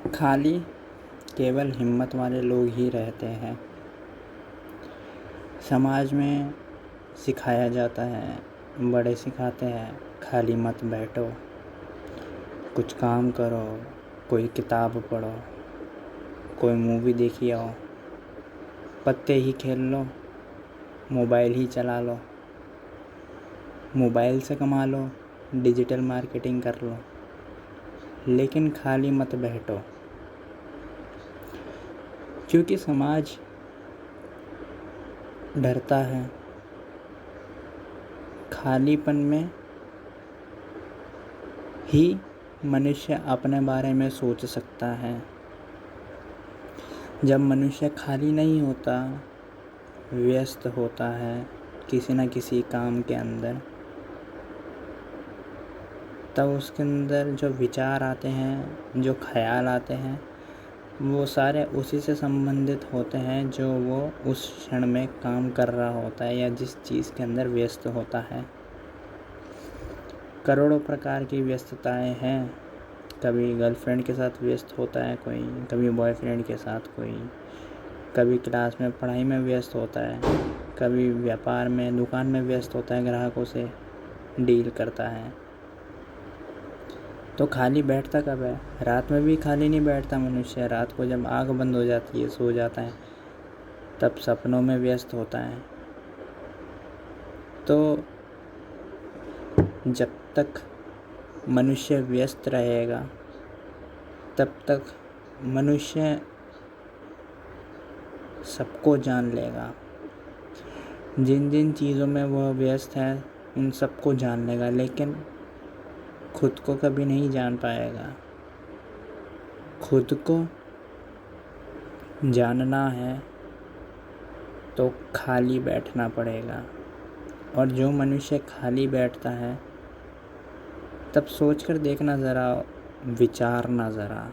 खाली केवल हिम्मत वाले लोग ही रहते हैं। समाज में सिखाया जाता है, बड़े सिखाते हैं, खाली मत बैठो, कुछ काम करो, कोई किताब पढ़ो, कोई मूवी देखी आओ, पत्ते ही खेल लो, मोबाइल ही चला लो, मोबाइल से कमा लो, डिजिटल मार्केटिंग कर लो, लेकिन खाली मत बैठो। क्योंकि समाज डरता है खालीपन में ही मनुष्य अपने बारे में सोच सकता है। जब मनुष्य खाली नहीं होता, व्यस्त होता है किसी न किसी काम के अंदर, तब उसके अंदर जो विचार आते हैं, जो ख्याल आते हैं, वो सारे उसी से संबंधित होते हैं जो वो उस क्षण में काम कर रहा होता है या जिस चीज़ के अंदर व्यस्त होता है। करोड़ों प्रकार की व्यस्तताएं हैं। कभी गर्लफ्रेंड के साथ व्यस्त होता है कोई, कभी बॉयफ्रेंड के साथ कोई, कभी क्लास में पढ़ाई में व्यस्त होता है, कभी व्यापार में दुकान में व्यस्त होता है, ग्राहकों से डील करता है। तो खाली बैठता कब है? रात में भी खाली नहीं बैठता मनुष्य। रात को जब आँख बंद हो जाती है, सो जाता है, तब सपनों में व्यस्त होता है। तो जब तक मनुष्य व्यस्त रहेगा, तब तक मनुष्य सबको जान लेगा। जिन जिन चीज़ों में वह व्यस्त है, उन सबको जान लेगा, लेकिन खुद को कभी नहीं जान पाएगा। खुद को जानना है तो खाली बैठना पड़ेगा। और जो मनुष्य खाली बैठता है, तब सोच कर देखना ज़रा, विचारना ज़रा।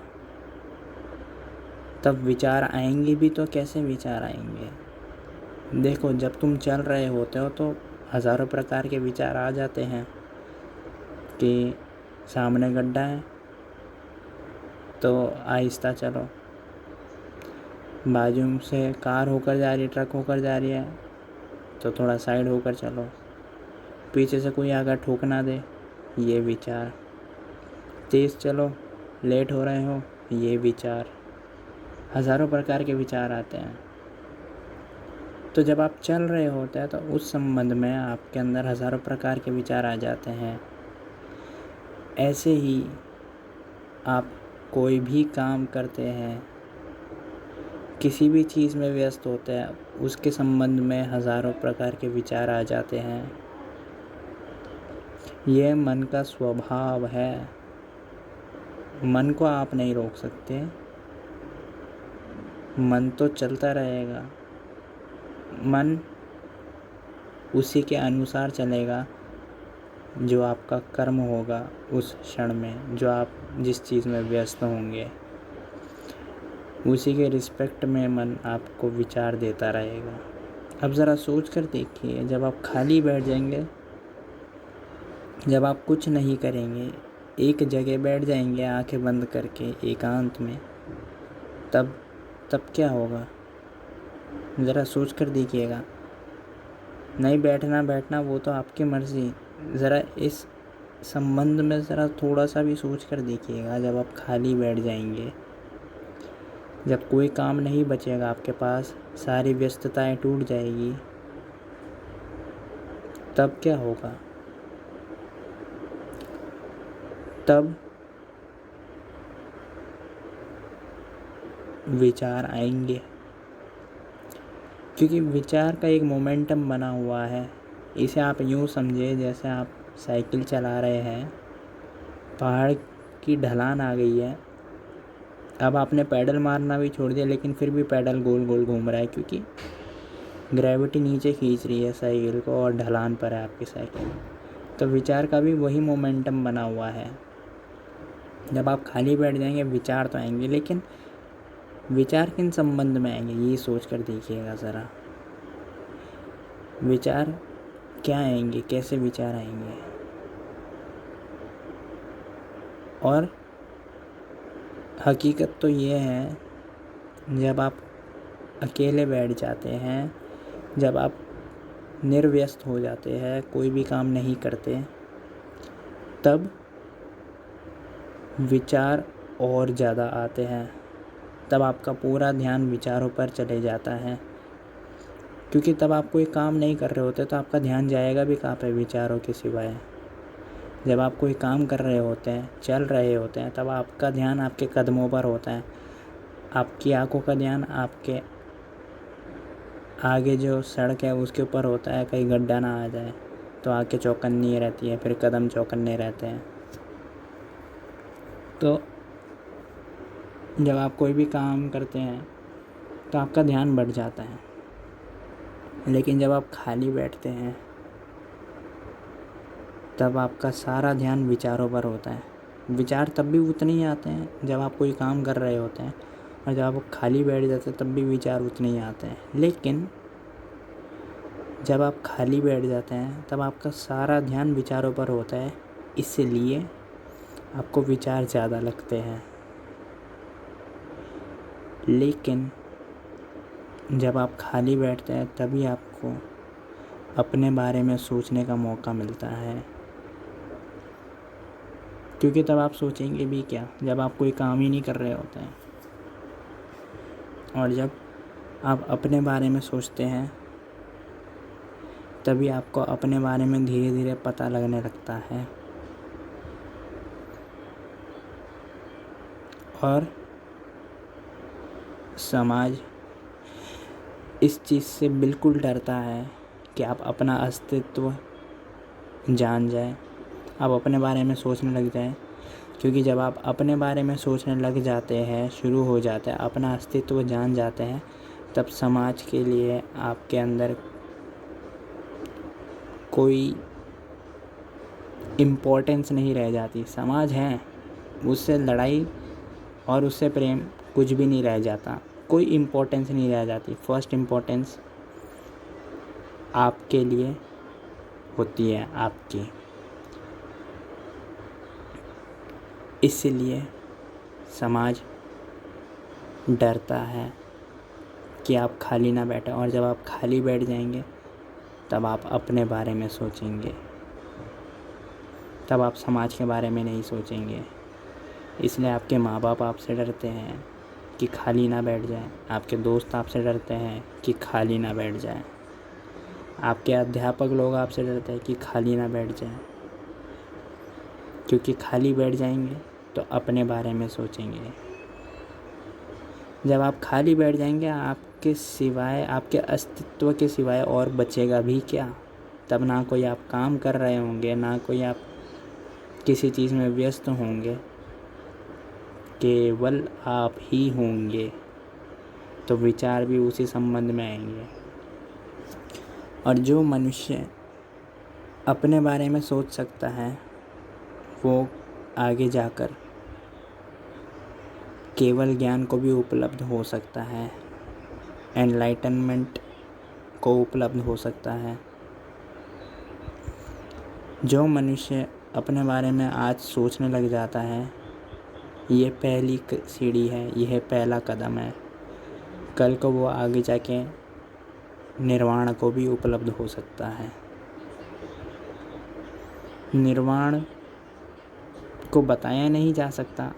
तब विचार आएंगे भी तो कैसे विचार आएंगे? देखो, जब तुम चल रहे होते हो तो हज़ारों प्रकार के विचार आ जाते हैं कि सामने गड्ढा है तो आहिस्ता चलो, बाजू से कार होकर जा रही है, ट्रक होकर जा रही है तो थोड़ा साइड होकर चलो, पीछे से कोई आकर ठोक ना दे, ये विचार। तेज़ चलो, लेट हो रहे हो, ये विचार। हज़ारों प्रकार के विचार आते हैं। तो जब आप चल रहे होते हैं तो उस संबंध में आपके अंदर हज़ारों प्रकार के विचार आ जाते हैं। ऐसे ही आप कोई भी काम करते हैं, किसी भी चीज़ में व्यस्त होते हैं, उसके संबंध में हज़ारों प्रकार के विचार आ जाते हैं। ये मन का स्वभाव है। मन को आप नहीं रोक सकते। मन तो चलता रहेगा। मन उसी के अनुसार चलेगा जो आपका कर्म होगा उस क्षण में, जो आप जिस चीज़ में व्यस्त होंगे, उसी के रिस्पेक्ट में मन आपको विचार देता रहेगा। अब ज़रा सोच कर देखिए, जब आप खाली बैठ जाएंगे, जब आप कुछ नहीं करेंगे, एक जगह बैठ जाएंगे आंखें बंद करके एकांत में, तब क्या होगा? ज़रा सोच कर देखिएगा। नहीं बैठना वो तो आपकी मर्ज़ी। ज़रा इस संबंध में ज़रा थोड़ा सा भी सोच कर देखिएगा। जब आप खाली बैठ जाएंगे, जब कोई काम नहीं बचेगा आपके पास, सारी व्यस्तताएं टूट जाएगी, तब क्या होगा? तब विचार आएंगे। क्योंकि विचार का एक मोमेंटम बना हुआ है। इसे आप यूँ समझे जैसे आप साइकिल चला रहे हैं, पहाड़ की ढलान आ गई है, अब आपने पैडल मारना भी छोड़ दिया, लेकिन फिर भी पैडल गोल गोल घूम रहा है, क्योंकि ग्रेविटी नीचे खींच रही है साइकिल को और ढलान पर है आपकी साइकिल। तो विचार का भी वही मोमेंटम बना हुआ है। जब आप खाली बैठ जाएंगे, विचार तो आएंगे, लेकिन विचार किन संबंध में आएंगे, ये सोच कर देखिएगा ज़रा। विचार क्या आएंगे, कैसे विचार आएंगे? और हकीकत तो ये है, जब आप अकेले बैठ जाते हैं, जब आप निर्व्यस्त हो जाते हैं, कोई भी काम नहीं करते, तब विचार और ज़्यादा आते हैं। तब आपका पूरा ध्यान विचारों पर चले जाता है, क्योंकि तब आप कोई काम नहीं कर रहे होते, तो आपका ध्यान जाएगा भी कहाँ पे विचारों के सिवाय। जब आप कोई काम कर रहे होते हैं, चल रहे होते हैं, तब आपका ध्यान आपके कदमों पर होता है। आपकी आंखों का ध्यान आपके आगे जो सड़क है उसके ऊपर होता है, कहीं गड्ढा ना आ जाए, तो आंखें चौकन्नी रहती है, फिर कदम चौकन्ने रहते हैं। तो जब आप कोई भी काम करते हैं तो आपका ध्यान बढ़ जाता है, लेकिन जब आप खाली बैठते हैं तब आपका सारा ध्यान विचारों पर होता है। विचार तब भी उतने ही आते हैं जब आप कोई काम कर रहे होते हैं, और जब आप खाली बैठ जाते हैं तब भी विचार उतने ही आते हैं। लेकिन जब आप खाली बैठ जाते हैं तब आपका सारा ध्यान विचारों पर होता है, इसलिए आपको विचार ज़्यादा लगते हैं। लेकिन जब आप खाली बैठते हैं तभी आपको अपने बारे में सोचने का मौका मिलता है, क्योंकि तब आप सोचेंगे भी क्या, जब आप कोई काम ही नहीं कर रहे होते हैं। और जब आप अपने बारे में सोचते हैं तभी आपको अपने बारे में धीरे धीरे पता लगने लगता है। और समाज इस चीज़ से बिल्कुल डरता है कि आप अपना अस्तित्व जान जाए, आप अपने बारे में सोचने लग जाएं, क्योंकि जब आप अपने बारे में सोचने लग जाते हैं, शुरू हो जाता है, अपना अस्तित्व जान जाते हैं, तब समाज के लिए आपके अंदर कोई इम्पोर्टेंस नहीं रह जाती। समाज है, उससे लड़ाई और उससे प्रेम कुछ भी नहीं रह जाता, कोई इम्पोर्टेंस नहीं रह जाती। फर्स्ट इम्पोर्टेंस आपके लिए होती है, आपकी। इसलिए समाज डरता है कि आप खाली ना बैठें, और जब आप खाली बैठ जाएंगे तब आप अपने बारे में सोचेंगे, तब आप समाज के बारे में नहीं सोचेंगे। इसलिए आपके माँ बाप आपसे डरते हैं कि खाली ना बैठ जाएं, आपके दोस्त आपसे डरते हैं कि खाली ना बैठ जाएं, आपके अध्यापक लोग आपसे डरते हैं कि खाली ना बैठ जाएं, क्योंकि खाली बैठ जाएंगे तो अपने बारे में सोचेंगे। जब आप खाली बैठ जाएंगे, आपके सिवाय, आपके अस्तित्व के सिवाय और बचेगा भी क्या। तब ना कोई आप काम कर रहे होंगे, ना कोई आप किसी चीज़ में व्यस्त होंगे, केवल आप ही होंगे। तो विचार भी उसी संबंध में आएंगे। और जो मनुष्य अपने बारे में सोच सकता है वो आगे जाकर केवल ज्ञान को भी उपलब्ध हो सकता है, एनलाइटनमेंट को उपलब्ध हो सकता है। जो मनुष्य अपने बारे में आज सोचने लग जाता है, ये पहली सीढ़ी है, यह पहला कदम है। कल को वो आगे जाके निर्वाण को भी उपलब्ध हो सकता है। निर्वाण को बताया नहीं जा सकता,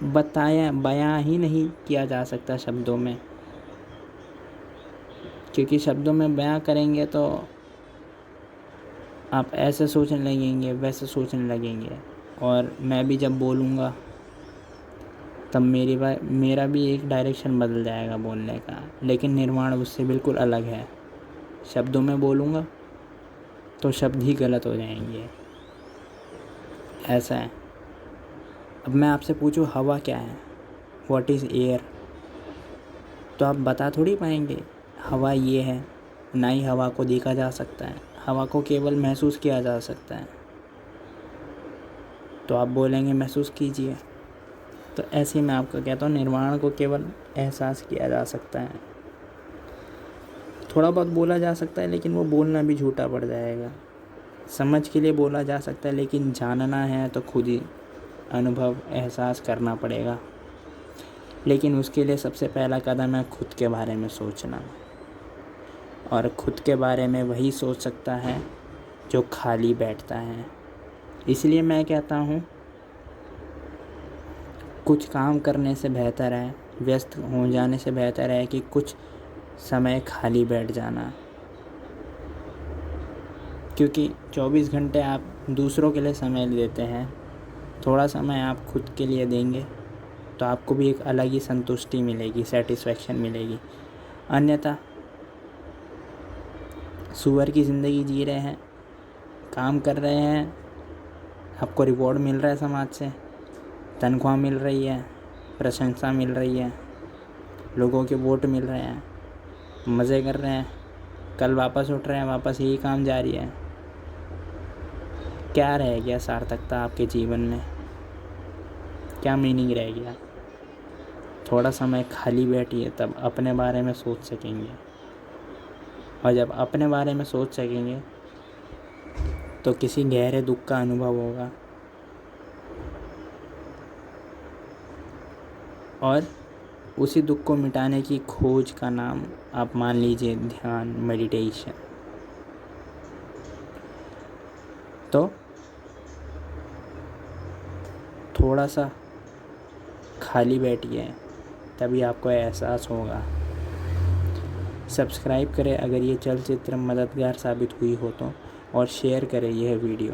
बयां ही नहीं किया जा सकता शब्दों में, क्योंकि शब्दों में बयां करेंगे तो आप ऐसे सोचने लगेंगे, वैसे सोचने लगेंगे, और मैं भी जब बोलूँगा तब मेरा भी एक डायरेक्शन बदल जाएगा बोलने का। लेकिन निर्वाण उससे बिल्कुल अलग है। शब्दों में बोलूँगा तो शब्द ही गलत हो जाएंगे, ऐसा है। अब मैं आपसे पूछूं हवा क्या है, व्हाट इज़ एयर, तो आप बता थोड़ी पाएंगे हवा ये है। ना ही हवा को देखा जा सकता है, हवा को केवल महसूस किया जा सकता है। तो आप बोलेंगे महसूस कीजिए। तो ऐसे ही मैं आपको कहता हूँ, निर्वाण को केवल एहसास किया जा सकता है। थोड़ा बहुत बोला जा सकता है, लेकिन वो बोलना भी झूठा पड़ जाएगा। समझ के लिए बोला जा सकता है, लेकिन जानना है तो खुद ही अनुभव, एहसास करना पड़ेगा। लेकिन उसके लिए सबसे पहला कदम है खुद के बारे में सोचना। और खुद के बारे में वही सोच सकता है जो खाली बैठता है। इसलिए मैं कहता हूँ, कुछ काम करने से बेहतर है, व्यस्त हो जाने से बेहतर है कि कुछ समय खाली बैठ जाना। क्योंकि 24 घंटे आप दूसरों के लिए समय देते हैं, थोड़ा समय आप खुद के लिए देंगे तो आपको भी एक अलग ही संतुष्टि मिलेगी, सेटिस्फैक्शन मिलेगी। अन्यथा सुअर की ज़िंदगी जी रहे हैं, काम कर रहे हैं, आपको रिवॉर्ड मिल रहा है, समाज से तनख्वाह मिल रही है, प्रशंसा मिल रही है, लोगों के वोट मिल रहे हैं, मज़े कर रहे हैं, कल वापस उठ रहे हैं, वापस यही काम जारी है। क्या रह गया सार्थकता आपके जीवन में? क्या मीनिंग रह गया? थोड़ा समय खाली बैठिए, तब अपने बारे में सोच सकेंगे। और जब अपने बारे में सोच सकेंगे तो किसी गहरे दुख का अनुभव होगा। और उसी दुख को मिटाने की खोज का नाम आप मान लीजिए ध्यान, मेडिटेशन। तो थोड़ा सा खाली बैठिए, तभी आपको एहसास होगा। सब्सक्राइब करें अगर ये चलचित्र मददगार साबित हुई हो तो, और शेयर करें यह वीडियो।